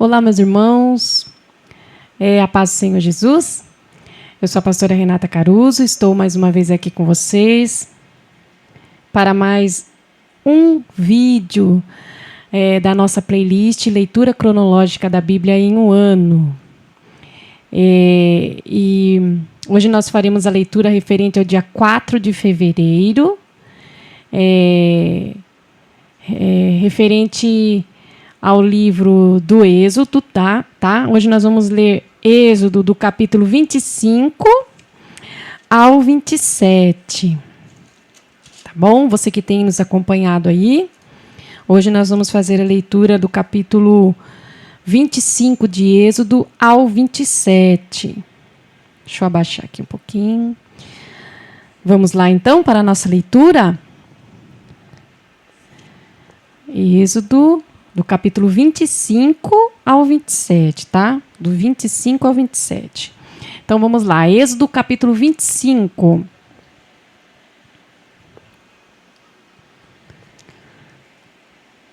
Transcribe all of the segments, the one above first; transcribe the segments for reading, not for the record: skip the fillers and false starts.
Olá, meus irmãos, a paz do Senhor Jesus. Eu sou a pastora Renata Caruso, estou mais uma vez aqui com vocês para mais um vídeo da nossa playlist Leitura Cronológica da Bíblia em um Ano. E hoje nós faremos a leitura referente ao dia 4 de fevereiro, referente ao livro do Êxodo, tá? Hoje nós vamos ler Êxodo do capítulo 25 ao 27. Tá bom? Você que tem nos acompanhado aí. Hoje nós vamos fazer a leitura do capítulo 25 de Êxodo ao 27. Deixa eu abaixar aqui um pouquinho. Vamos lá então para a nossa leitura? Êxodo do capítulo 25 ao 27, tá? Do 25 ao 27. Então, vamos lá. Êxodo, capítulo 25.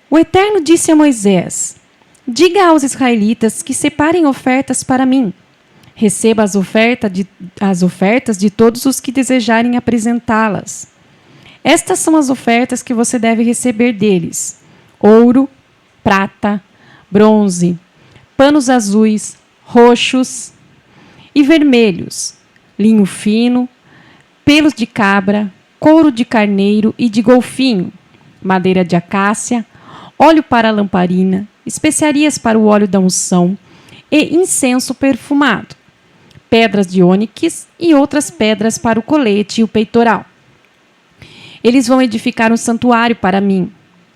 O Eterno disse a Moisés: diga aos israelitas que separem ofertas para mim. Receba as ofertas de todos os que desejarem apresentá-las. Estas são as ofertas que você deve receber deles: ouro, prata, bronze, panos azuis, roxos e vermelhos, linho fino, pelos de cabra, couro de carneiro e de golfinho, madeira de acácia, óleo para a lamparina, especiarias para o óleo da unção e incenso perfumado, pedras de ônix e outras pedras para o colete e o peitoral. Eles vão edificar um santuário para mim,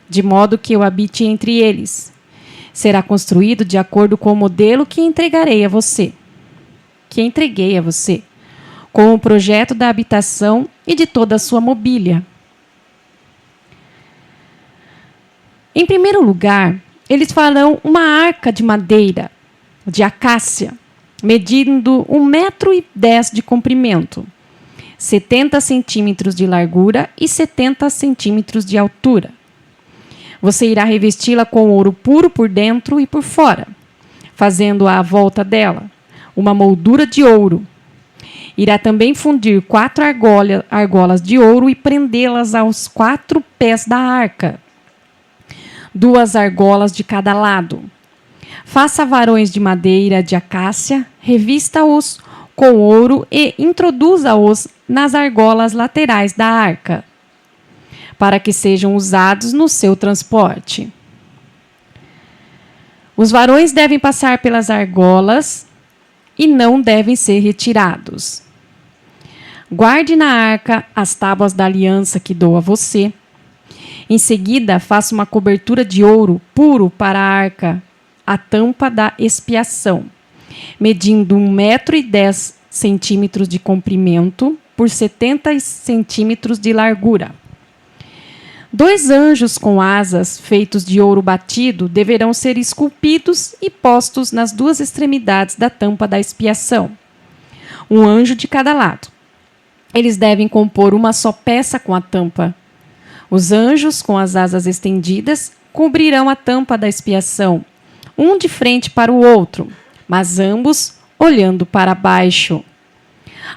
de modo que eu habite entre eles. Será construído de acordo com o modelo que entreguei a você, com o projeto da habitação e de toda a sua mobília. Em primeiro lugar, eles farão uma arca de madeira, de acácia, medindo 1,10 m de comprimento, 70 centímetros de largura e 70 centímetros de altura. Você irá revesti-la com ouro puro por dentro e por fora, fazendo à volta dela uma moldura de ouro. Irá também fundir 4 argolas de ouro e prendê-las aos 4 pés da arca, 2 argolas de cada lado. Faça varões de madeira de acácia, revista-os com ouro e introduza-os nas argolas laterais da arca, para que sejam usados no seu transporte. Os varões devem passar pelas argolas e não devem ser retirados. Guarde na arca as tábuas da aliança que dou a você. Em seguida, faça uma cobertura de ouro puro para a arca, a tampa da expiação, medindo 1,10 m de comprimento por 70 centímetros de largura. 2 anjos com asas feitos de ouro batido deverão ser esculpidos e postos nas 2 extremidades da tampa da expiação, um anjo de cada lado. Eles devem compor uma só peça com a tampa. Os anjos com as asas estendidas cobrirão a tampa da expiação, um de frente para o outro, mas ambos olhando para baixo.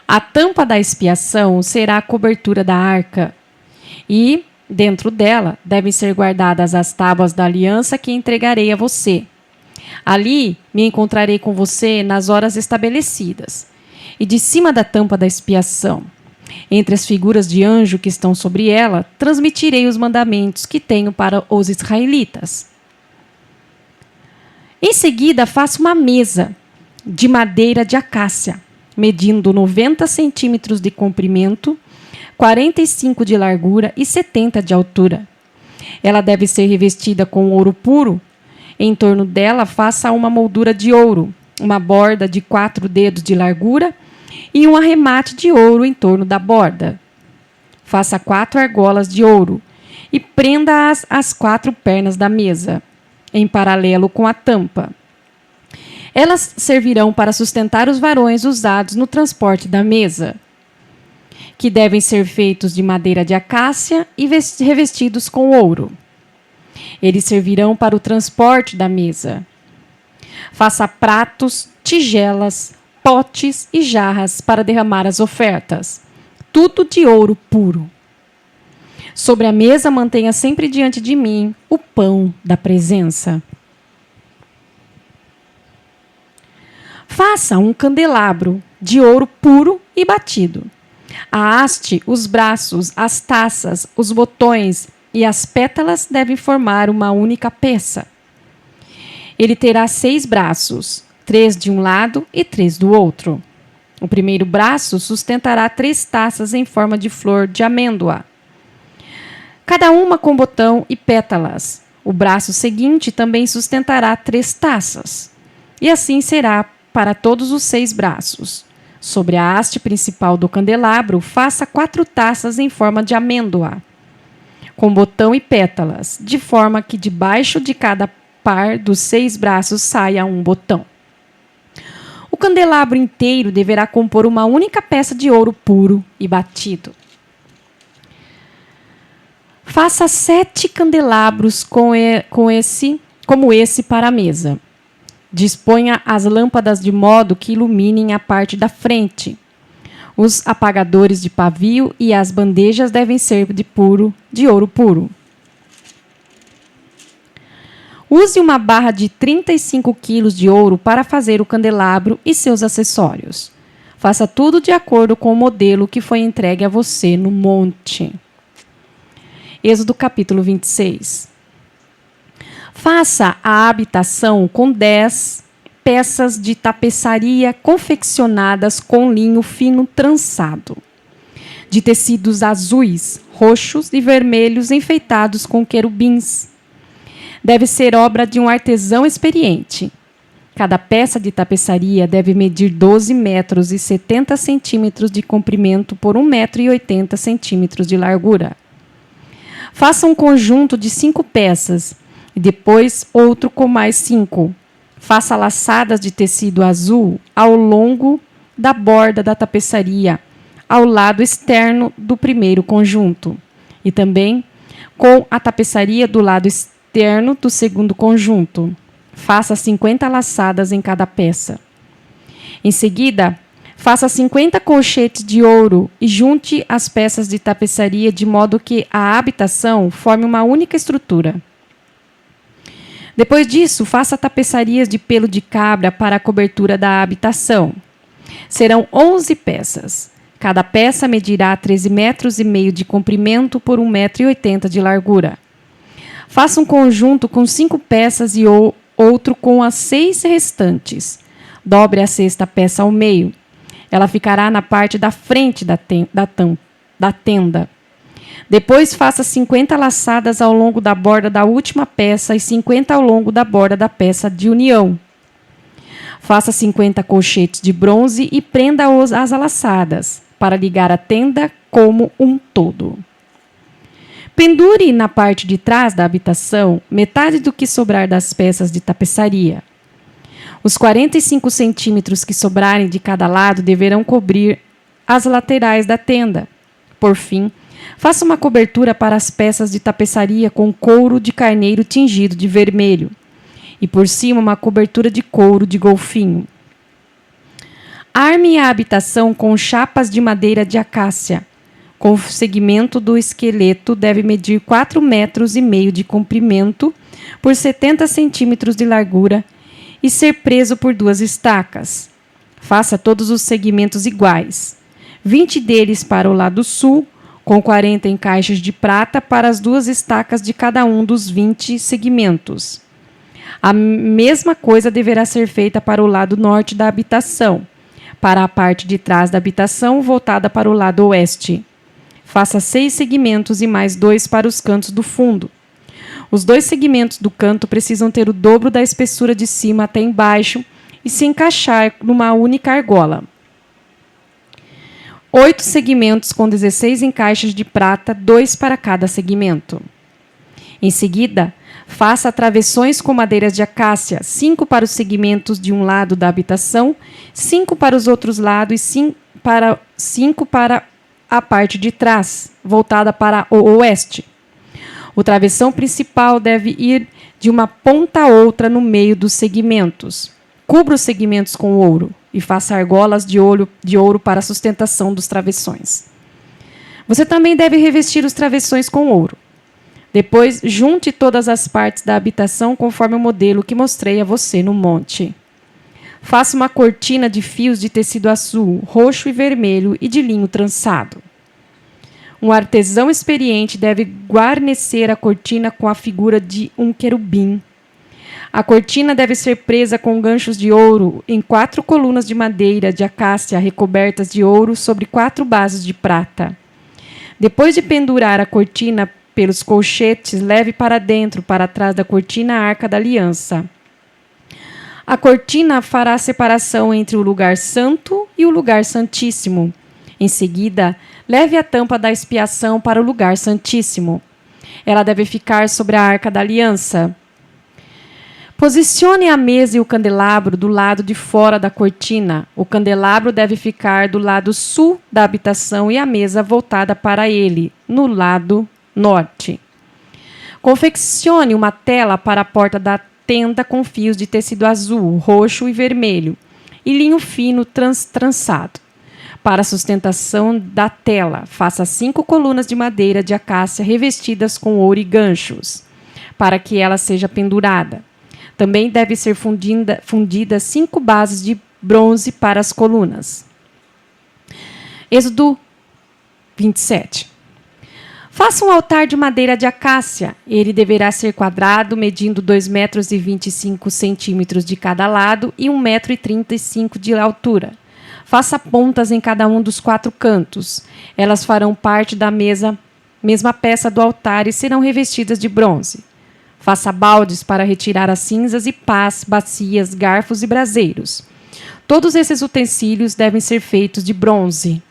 A tampa da expiação será a cobertura da arca e dentro dela devem ser guardadas as tábuas da aliança que entregarei a você. Ali me encontrarei com você nas horas estabelecidas. E de cima da tampa da expiação, entre as figuras de anjo que estão sobre ela, transmitirei os mandamentos que tenho para os israelitas. Em seguida, faça uma mesa de madeira de acácia, medindo 90 centímetros de comprimento, 45 de largura e 70 de altura. Ela deve ser revestida com ouro puro. Em torno dela, faça uma moldura de ouro, uma borda de 4 dedos de largura e um arremate de ouro em torno da borda. Faça 4 argolas de ouro e prenda-as às 4 pernas da mesa, em paralelo com a tampa. Elas servirão para sustentar os varões usados no transporte da mesa, que devem ser feitos de madeira de acácia e revestidos com ouro. Eles servirão para o transporte da mesa. Faça pratos, tigelas, potes e jarras para derramar as ofertas. Tudo de ouro puro. Sobre a mesa mantenha sempre diante de mim o pão da presença. Faça um candelabro de ouro puro e batido. A haste, os braços, as taças, os botões e as pétalas devem formar uma única peça. Ele terá 6 braços, 3 de um lado e 3 do outro. O primeiro braço sustentará 3 taças em forma de flor de amêndoa, cada uma com botão e pétalas. O braço seguinte também sustentará 3 taças. E assim será para todos os 6 braços. Sobre a haste principal do candelabro, faça 4 taças em forma de amêndoa, com botão e pétalas, de forma que debaixo de cada par dos 6 braços saia um botão. O candelabro inteiro deverá compor uma única peça de ouro puro e batido. Faça 7 candelabros como esse para a mesa. Disponha as lâmpadas de modo que iluminem a parte da frente. Os apagadores de pavio e as bandejas devem ser de ouro puro. Use uma barra de 35 quilos de ouro para fazer o candelabro e seus acessórios. Faça tudo de acordo com o modelo que foi entregue a você no monte. Êxodo capítulo 26. Faça a habitação com 10 peças de tapeçaria confeccionadas com linho fino trançado, de tecidos azuis, roxos e vermelhos enfeitados com querubins. Deve ser obra de um artesão experiente. Cada peça de tapeçaria deve medir 12 metros e 70 centímetros de comprimento por 1 metro e 80 centímetros de largura. Faça um conjunto de 5 peças e depois outro com mais 5. Faça laçadas de tecido azul ao longo da borda da tapeçaria, ao lado externo do primeiro conjunto, e também com a tapeçaria do lado externo do segundo conjunto. Faça 50 laçadas em cada peça. Em seguida, faça 50 colchetes de ouro e junte as peças de tapeçaria de modo que a habitação forme uma única estrutura. Depois disso, faça tapeçarias de pelo de cabra para a cobertura da habitação. Serão 11 peças. Cada peça medirá 13,5 metros de comprimento por 1,80 metro de largura. Faça um conjunto com 5 peças e outro com as 6 restantes. Dobre a 6ª peça ao meio. Ela ficará na parte da frente da tenda. Depois faça 50 laçadas ao longo da borda da última peça e 50 ao longo da borda da peça de união. Faça 50 colchetes de bronze e prenda-os às laçadas, para ligar a tenda como um todo. Pendure na parte de trás da habitação metade do que sobrar das peças de tapeçaria. Os 45 centímetros que sobrarem de cada lado deverão cobrir as laterais da tenda. Por fim, faça uma cobertura para as peças de tapeçaria com couro de carneiro tingido de vermelho e por cima uma cobertura de couro de golfinho. Arme a habitação com chapas de madeira de acácia. Com o segmento do esqueleto deve medir 4,5 metros de comprimento por 70 centímetros de largura e ser preso por 2 estacas. Faça todos os segmentos iguais. 20 deles para o lado sul, com 40 encaixes de prata para as 2 estacas de cada um dos 20 segmentos. A mesma coisa deverá ser feita para o lado norte da habitação, para a parte de trás da habitação voltada para o lado oeste. Faça 6 segmentos e mais 2 para os cantos do fundo. Os 2 segmentos do canto precisam ter o dobro da espessura de cima até embaixo e se encaixar numa única argola. 8 segmentos com 16 encaixes de prata, 2 para cada segmento. Em seguida, faça travessões com madeiras de acácia, 5 para os segmentos de um lado da habitação, 5 para os outros lados e 5 para a parte de trás, voltada para o oeste. O travessão principal deve ir de uma ponta a outra no meio dos segmentos. Cubra os segmentos com ouro e faça argolas de ouro para a sustentação dos travessões. Você também deve revestir os travessões com ouro. Depois, junte todas as partes da habitação conforme o modelo que mostrei a você no monte. Faça uma cortina de fios de tecido azul, roxo e vermelho e de linho trançado. Um artesão experiente deve guarnecer a cortina com a figura de um querubim. A cortina deve ser presa com ganchos de ouro em 4 colunas de madeira de acácia recobertas de ouro sobre 4 bases de prata. Depois de pendurar a cortina pelos colchetes, leve para dentro, para trás da cortina, a Arca da Aliança. A cortina fará a separação entre o lugar santo e o lugar santíssimo. Em seguida, leve a tampa da expiação para o lugar santíssimo. Ela deve ficar sobre a Arca da Aliança. Posicione a mesa e o candelabro do lado de fora da cortina. O candelabro deve ficar do lado sul da habitação e a mesa voltada para ele, no lado norte. Confeccione uma tela para a porta da tenda com fios de tecido azul, roxo e vermelho e linho fino trançado. Para a sustentação da tela, faça 5 colunas de madeira de acácia revestidas com ouro e ganchos, para que ela seja pendurada. Também deve ser fundida 5 bases de bronze para as colunas. Êxodo 27. Faça um altar de madeira de acácia. Ele deverá ser quadrado, medindo 2,25 metros de cada lado e 1,35 metros de altura. Faça pontas em cada um dos 4 cantos. Elas farão parte da mesma peça do altar e serão revestidas de bronze. Faça baldes para retirar as cinzas e pás, bacias, garfos e braseiros. Todos esses utensílios devem ser feitos de bronze.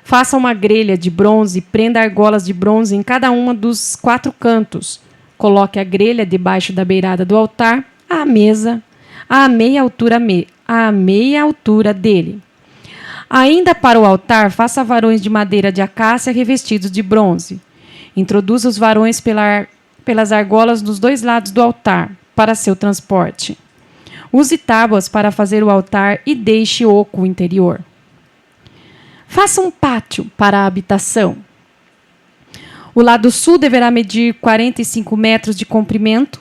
Faça uma grelha de bronze e prenda argolas de bronze em cada um dos 4 cantos. Coloque a grelha debaixo da beirada do altar, à mesa, à meia altura dele. Ainda para o altar, faça varões de madeira de acácia revestidos de bronze. Introduza os varões pelas argolas dos 2 lados do altar, para seu transporte. Use tábuas para fazer o altar e deixe oco o interior. Faça um pátio para a habitação. O lado sul deverá medir 45 metros de comprimento.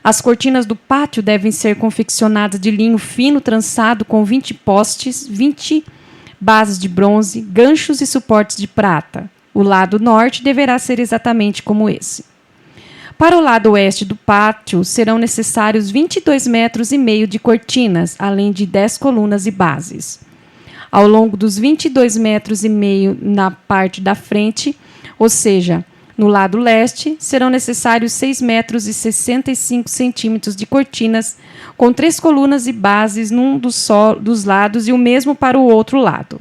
As cortinas do pátio devem ser confeccionadas de linho fino trançado com 20 postes, 20 bases de bronze, ganchos e suportes de prata. O lado norte deverá ser exatamente como esse. Para o lado oeste do pátio, serão necessários 22,5 metros de cortinas, além de 10 colunas e bases. Ao longo dos 22,5 metros na parte da frente, ou seja, no lado leste, serão necessários 6,65 metros de cortinas, com 3 colunas e bases num dos lados e o mesmo para o outro lado.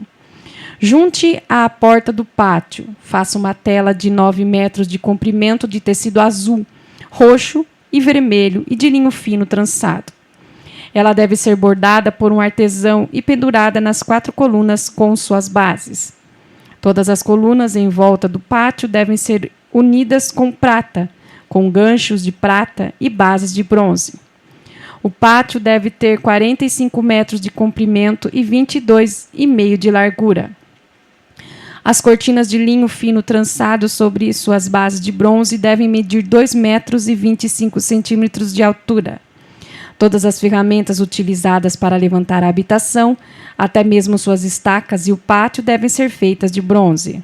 Junte à porta do pátio, faça uma tela de 9 metros de comprimento de tecido azul, roxo e vermelho e de linho fino trançado. Ela deve ser bordada por um artesão e pendurada nas 4 colunas com suas bases. Todas as colunas em volta do pátio devem ser unidas com prata, com ganchos de prata e bases de bronze. O pátio deve ter 45 metros de comprimento e 22,5 de largura. As cortinas de linho fino trançado sobre suas bases de bronze devem medir 2,25 metros de altura. Todas as ferramentas utilizadas para levantar a habitação, até mesmo suas estacas e o pátio, devem ser feitas de bronze.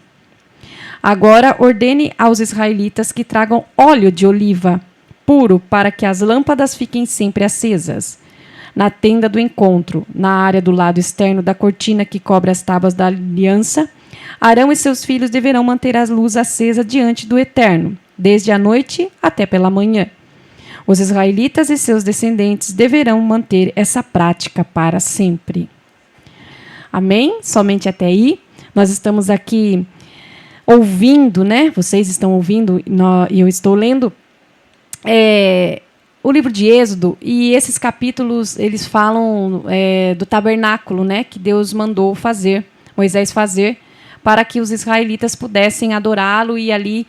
Agora ordene aos israelitas que tragam óleo de oliva puro para que as lâmpadas fiquem sempre acesas. Na tenda do encontro, na área do lado externo da cortina que cobre as tábuas da aliança, Arão e seus filhos deverão manter a luz acesa diante do Eterno, desde a noite até pela manhã. Os israelitas e seus descendentes deverão manter essa prática para sempre. Amém? Somente até aí. Nós estamos aqui ouvindo, né? Vocês estão ouvindo e eu estou lendo o livro de Êxodo, e esses capítulos eles falam do tabernáculo, né? Que Deus mandou fazer, Moisés fazer, para que os israelitas pudessem adorá-lo e ali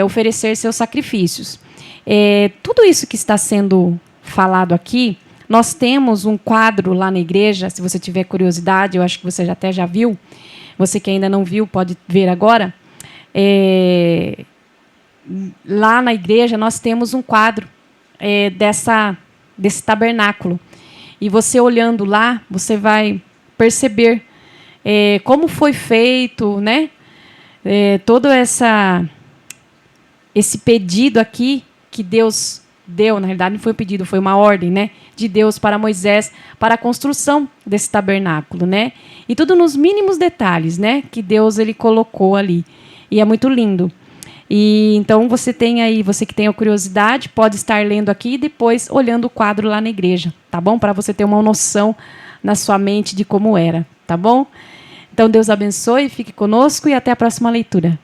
oferecer seus sacrifícios. Tudo isso que está sendo falado aqui, Nós temos um quadro lá na igreja, se você tiver curiosidade, eu acho que você até já viu. Você que ainda não viu, pode ver agora. Lá na igreja, nós temos um quadro desse tabernáculo. E você olhando lá, você vai perceber como foi feito, né? Todo esse pedido aqui que Deus deu, na realidade não foi um pedido, foi uma ordem, né, de Deus para Moisés, para a construção desse tabernáculo, né? E tudo nos mínimos detalhes, né, que Deus ele colocou ali. E é muito lindo. E então você tem aí, você que tem a curiosidade, pode estar lendo aqui e depois olhando o quadro lá na igreja, tá bom? Para você ter uma noção na sua mente de como era, tá bom? Então Deus abençoe, fique conosco e até a próxima leitura.